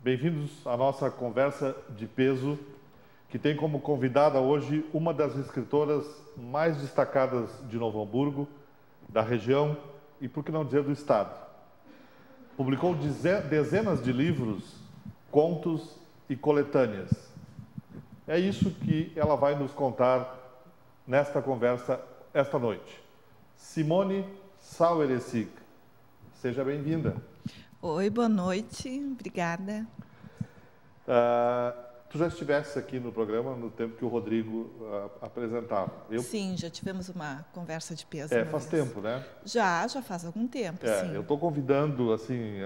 Bem-vindos à nossa conversa de peso, que tem como convidada hoje uma das escritoras mais destacadas de Novo Hamburgo, da região e, por que não dizer, do estado. Publicou dezenas de livros, contos e coletâneas. É isso que ela vai nos contar nesta conversa esta noite. Simone Saueressig, seja bem-vinda. Oi, boa noite, obrigada. Tu já estivesse aqui no programa no tempo que o Rodrigo apresentava. Sim, já tivemos uma conversa de peso. Faz tempo, né? Já faz algum tempo, sim. Eu estou convidando, assim,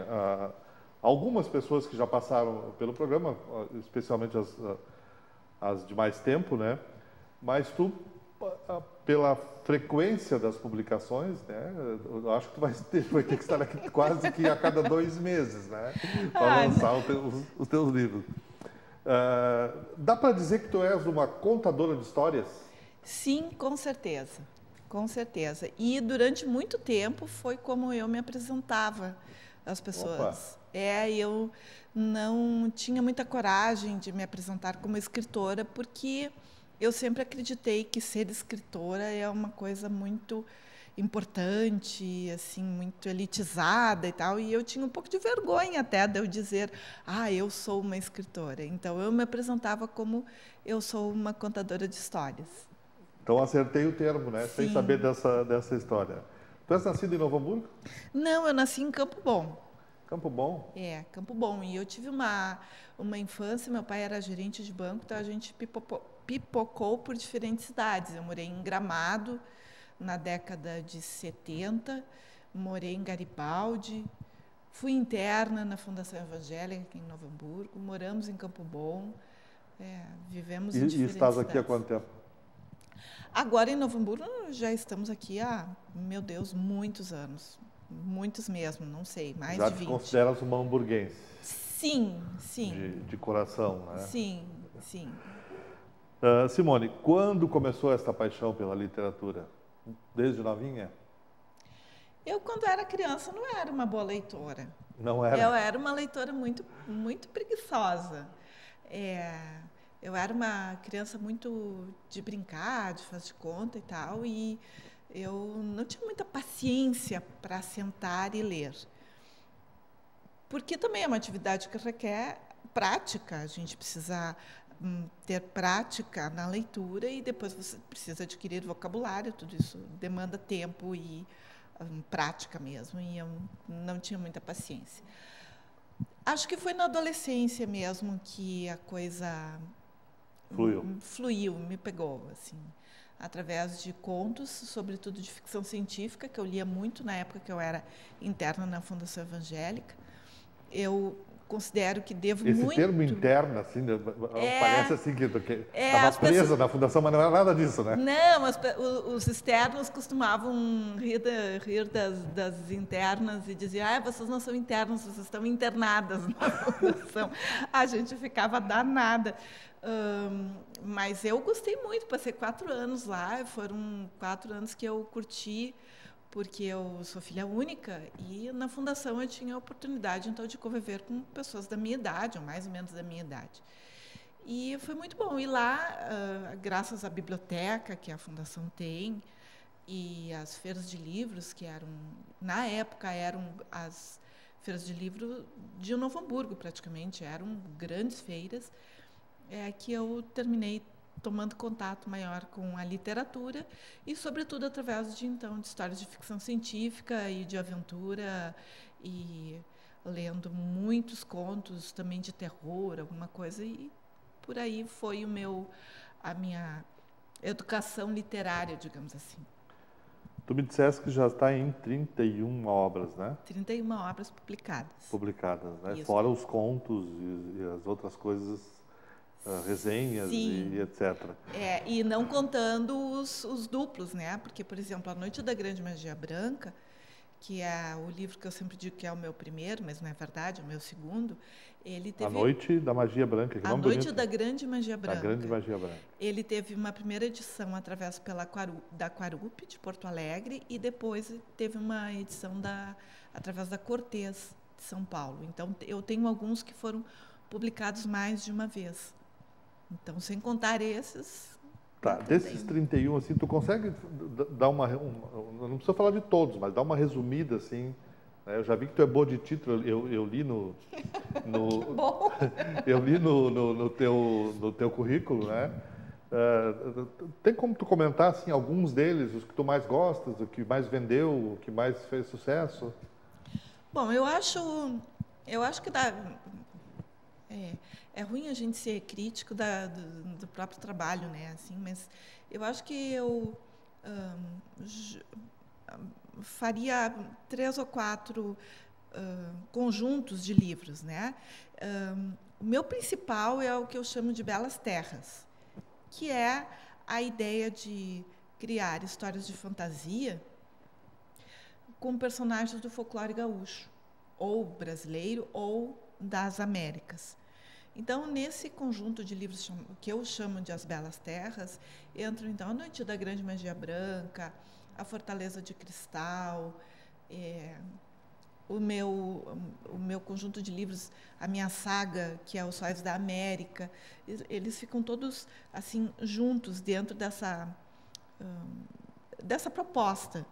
algumas pessoas que já passaram pelo programa, especialmente as de mais tempo, né? Mas tu, pela frequência das publicações, né? Eu acho que tu vai ter que estar aqui quase que a cada 2 meses, né? Para lançar os teus livros. Dá para dizer que tu és uma contadora de histórias? Sim, com certeza. Com certeza. E durante muito tempo foi como eu me apresentava às pessoas. Eu não tinha muita coragem de me apresentar como escritora, porque eu sempre acreditei que ser escritora é uma coisa muito importante, assim, muito elitizada e tal, e eu tinha um pouco de vergonha até de eu dizer, eu sou uma escritora. Então, eu me apresentava como eu sou uma contadora de histórias. Então, acertei o termo, né? Sim. Sem saber dessa história. Tu és nascida em Novo Hamburgo? Não, eu nasci em Campo Bom. Campo Bom? Campo Bom. E eu tive uma infância, meu pai era gerente de banco, então a gente pipocou por diferentes cidades. Eu morei em Gramado, na década de 70, morei em Garibaldi, fui interna na Fundação Evangélica, aqui em Novo Hamburgo, moramos em Campo Bom, vivemos em diferentes cidades. E estás aqui há cidades. quanto tempo? Agora, em Novo Hamburgo, já estamos aqui há, meu Deus, muitos anos. Muitos mesmo, não sei, mais já de 20. Já te consideras uma hamburguense? Sim. De coração, né? Sim. Simone, quando começou essa paixão pela literatura? Desde novinha? Eu, quando era criança, não era uma boa leitora. Não era? Eu era uma leitora muito, muito preguiçosa. Eu era uma criança muito de brincar, de fazer de conta e tal, e eu não tinha muita paciência para sentar e ler. Porque também é uma atividade que requer prática, a gente precisa ter prática na leitura e depois você precisa adquirir vocabulário, tudo isso demanda tempo e prática mesmo, e eu não tinha muita paciência. Acho que foi na adolescência mesmo que a coisa fluiu, me pegou, assim, através de contos, sobretudo de ficção científica, que eu lia muito na época que eu era interna na Fundação Evangélica. Eu considero que devo muito... Esse termo interna, assim, parece assim que estava presa na Fundação, mas não era nada disso, né? Não, os externos costumavam rir das internas e diziam, vocês não são internas, vocês estão internadas na Fundação. A gente ficava danada. Mas eu gostei muito, passei 4 anos lá, foram 4 anos que eu curti, porque eu sou filha única e na fundação eu tinha a oportunidade, então, de conviver com pessoas da minha idade, ou mais ou menos da minha idade. E foi muito bom. E lá, graças à biblioteca que a fundação tem e às feiras de livros, que eram, na época, eram as feiras de livro de Novo Hamburgo, praticamente, eram grandes feiras, que eu terminei tomando contato maior com a literatura e, sobretudo, através de histórias de ficção científica e de aventura, e lendo muitos contos também de terror, alguma coisa, e por aí foi a minha educação literária, digamos assim. Tu me disseste que já está em 31 obras, né? 31 obras publicadas. Publicadas, né? Isso. Fora os contos e as outras coisas resenhas e etc. E não contando os duplos, né? Porque, por exemplo, A Noite da Grande Magia Branca, que é o livro que eu sempre digo que é o meu primeiro, mas não é verdade, é o meu segundo, ele teve... A Noite da Magia Branca, que A nome Noite bonito. da Grande Magia Branca. A Grande Magia Branca. Ele teve uma primeira edição através da Quarup, de Porto Alegre, e depois teve uma edição através da Cortez, de São Paulo. Então, eu tenho alguns que foram publicados mais de uma vez. Então, sem contar esses... Tá, desses 31, assim, tu consegue dar não precisa falar de todos, mas dar uma resumida, assim, né? Eu já vi que tu é boa de título, eu li no Bom. eu li no teu currículo, né? Tem como tu comentar, assim, alguns deles, os que tu mais gostas, o que mais vendeu, o que mais fez sucesso? Bom, eu acho que é ruim a gente ser crítico do próprio trabalho, né? Assim, mas eu acho que eu faria 3 ou 4 conjuntos de livros, né? O meu principal é o que eu chamo de Belas Terras, que é a ideia de criar histórias de fantasia com personagens do folclore gaúcho, ou brasileiro, ou das Américas. Então, nesse conjunto de livros que eu chamo de As Belas Terras, entram, então, A Noite da Grande Magia Branca, A Fortaleza de Cristal, o meu conjunto de livros, a minha saga, que é Os Sóis da América, eles ficam todos assim juntos dentro dessa proposta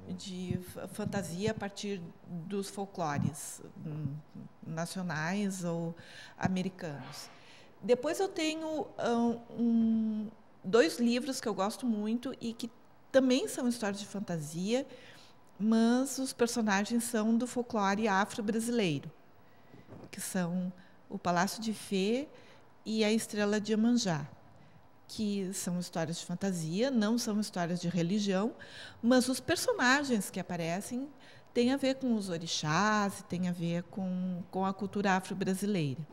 de fantasia a partir dos folclores nacionais ou americanos. Depois eu tenho 2 livros que eu gosto muito e que também são histórias de fantasia, mas os personagens são do folclore afro-brasileiro, que são O Palácio de Fé e A Estrela de Iemanjá, que são histórias de fantasia, não são histórias de religião, mas os personagens que aparecem têm a ver com os orixás, têm a ver com a cultura afro-brasileira.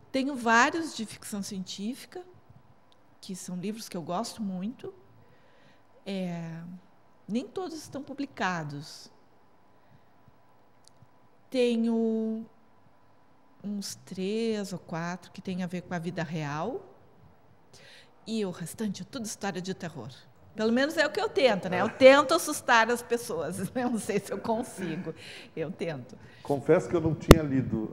Tenho vários de ficção científica, que são livros que eu gosto muito. Nem todos estão publicados. Tenho uns 3 ou 4 que têm a ver com a vida real, e o restante é tudo história de terror. Pelo menos é o que eu tento, né? Eu tento assustar as pessoas. Eu não sei se eu consigo. Eu tento. Confesso que eu não tinha lido,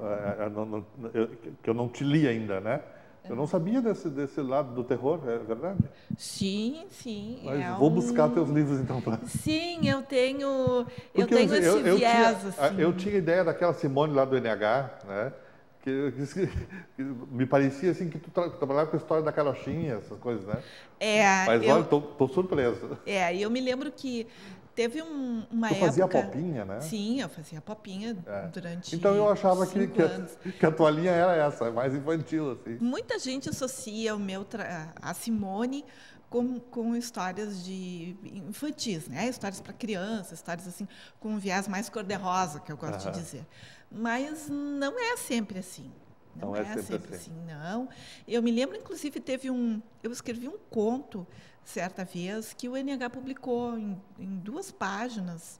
que eu não te li ainda, né? Eu não sabia desse lado do terror, é verdade? Sim, sim. Mas vou buscar teus livros, então. Sim, eu tenho Porque esse viés, assim. Eu tinha ideia daquela Simone lá do NH, né? Que me parecia assim que tu trabalhava com a história da carochinha, essas coisas, né? Mas olha, tô surpresa. E eu me lembro que teve uma época... Tu fazia popinha, né? Sim, eu fazia popinha durante Então eu achava 5 anos. que a tua linha era essa, mais infantil, assim. Muita gente associa a Simone com histórias infantis, né? Histórias para crianças, histórias assim com um viés mais cor-de-rosa, que eu gosto de dizer. Mas não é sempre assim. Não é sempre assim, não. Eu me lembro, inclusive, eu escrevi um conto certa vez que o NH publicou em 2 páginas.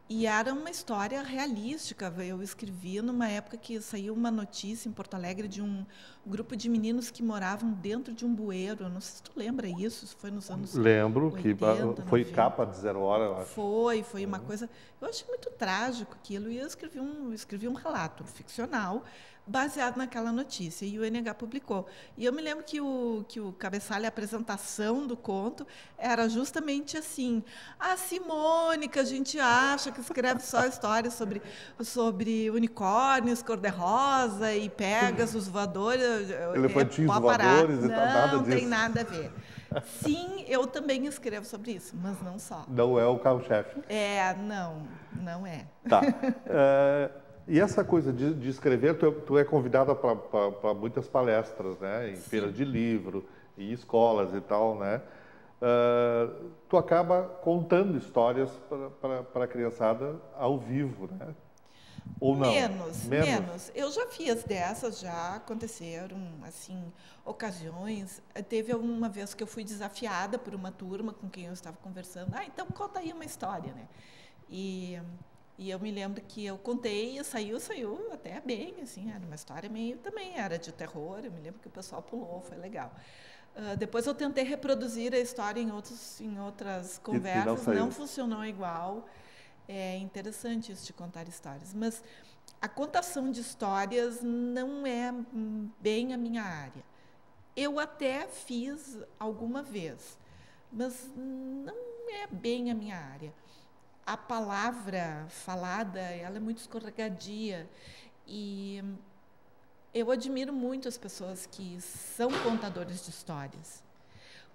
E era uma história realística. Eu escrevi numa época que saiu uma notícia em Porto Alegre de um grupo de meninos que moravam dentro de um bueiro. Eu não sei se tu lembra isso foi nos anos Lembro, 80, que foi 90. Capa de Zero Hora, eu acho. Foi uma coisa... Eu achei muito trágico aquilo, e eu escrevi um relato ficcional baseado naquela notícia, e o NH publicou. E eu me lembro que o cabeçalho, a apresentação do conto, era justamente assim: a Simone, que a gente acha que escreve só histórias sobre unicórnios, cor-de-rosa e Pégasos voadores, elefantinhos voadores e nada disso. Não tem nada a ver. Sim, eu também escrevo sobre isso, mas não só. Não é o carro-chefe? Não é. Tá. E essa coisa de escrever, tu é convidada para muitas palestras, né? Em feiras de livro, em escolas e tal, né? Tu acaba contando histórias para a criançada ao vivo, né? Ou não? Menos. Eu já fiz dessas, já aconteceram, assim, ocasiões. Teve uma vez que eu fui desafiada por uma turma com quem eu estava conversando. Ah, então conta aí uma história, né? E eu me lembro que eu contei e saiu até bem, assim, era uma história meio também, era de terror, eu me lembro que o pessoal pulou, foi legal. Depois eu tentei reproduzir a história em outras conversas, não funcionou igual. É interessante isso de contar histórias, mas a contação de histórias não é bem a minha área. Eu até fiz alguma vez, mas não é bem a minha área. A palavra falada, ela é muito escorregadia e eu admiro muito as pessoas que são contadores de histórias.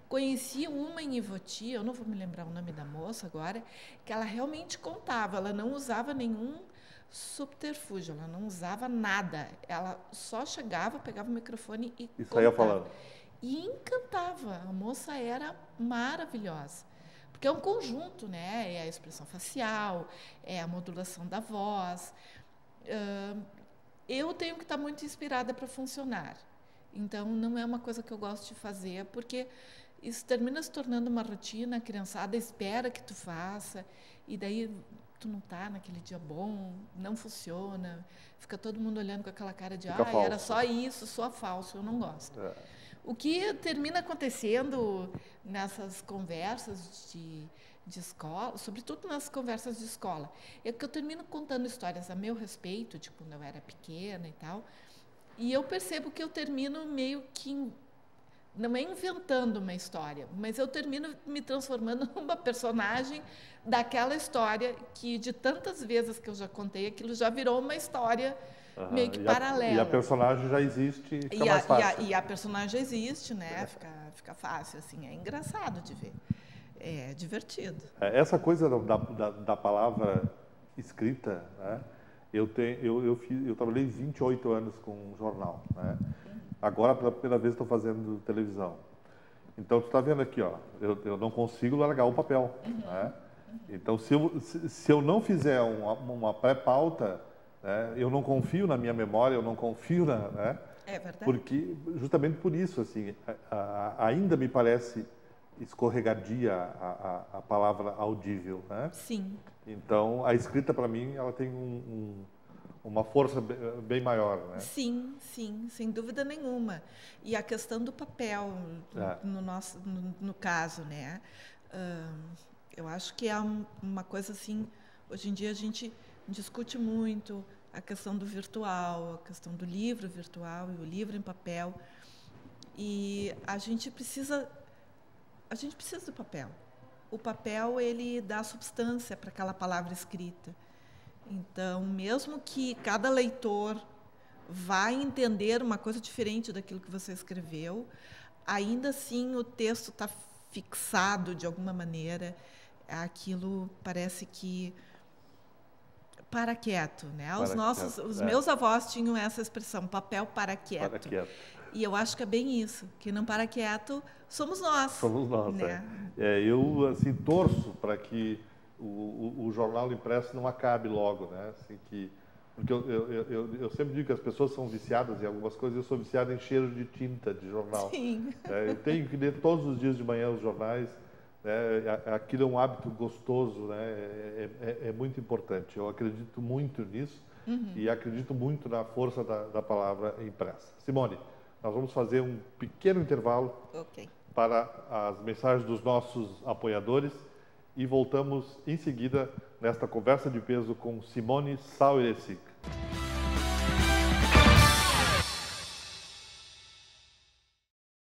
Conheci uma em Ivoti, eu não vou me lembrar o nome da moça agora, que ela realmente contava, ela não usava nenhum subterfúgio, ela não usava nada. Ela só chegava, pegava o microfone e contava. Saía falando. E encantava, a moça era maravilhosa. Porque é um conjunto, né? É a expressão facial, é a modulação da voz. Eu tenho que estar muito inspirada para funcionar. Então, não é uma coisa que eu gosto de fazer, porque isso termina se tornando uma rotina, a criançada espera que tu faça, e daí tu não está naquele dia bom, não funciona, fica todo mundo olhando com aquela cara de era só isso, só falso, eu não gosto. O que termina acontecendo nessas conversas de escola, sobretudo nas conversas de escola, é que eu termino contando histórias a meu respeito, de quando eu era pequena e tal, e eu percebo que eu termino meio que, não é inventando uma história, mas eu termino me transformando numa personagem daquela história que, de tantas vezes que eu já contei, aquilo já virou uma história meio que paralela. E a personagem já existe, fica mais fácil. E a personagem existe, né? Fica fácil, assim, é engraçado de ver. É divertido. Essa coisa da palavra escrita, né? Eu trabalhei 28 anos com um jornal, né? Agora, pela primeira vez, estou fazendo televisão. Então, tu está vendo aqui, ó, eu não consigo largar o papel, né? Então, se eu não fizer uma pré-pauta, né, eu não confio na minha memória, eu não confio né? É verdade. Porque, justamente por isso, assim, ainda me parece escorregadia a palavra audível, né? Sim. Então, a escrita, para mim, ela tem uma força bem maior, né? Sim, sem dúvida nenhuma. E a questão do papel, no caso, né? Eu acho que é uma coisa assim, hoje em dia a gente discute muito a questão do virtual, a questão do livro virtual e o livro em papel. E a gente precisa do papel. O papel, ele dá substância para aquela palavra escrita. Então, mesmo que cada leitor vá entender uma coisa diferente daquilo que você escreveu, ainda assim o texto está fixado de alguma maneira. Aquilo parece que para quieto, né? Os meus avós tinham essa expressão, papel para quieto. Para quieto. E eu acho que é bem isso, que não para quieto somos nós. Somos nós, né? Eu, assim, torço para que o jornal impresso não acabe logo, né? Assim, porque eu sempre digo que as pessoas são viciadas em algumas coisas, eu sou viciado em cheiro de tinta de jornal. Sim. Eu tenho que ler todos os dias de manhã os jornais, né? Aquilo é um hábito gostoso, né? É muito importante. Eu acredito muito nisso e acredito muito na força da palavra impressa. Simone, nós vamos fazer um pequeno intervalo para as mensagens dos nossos apoiadores e voltamos em seguida nesta conversa de peso com Simone Saueressig.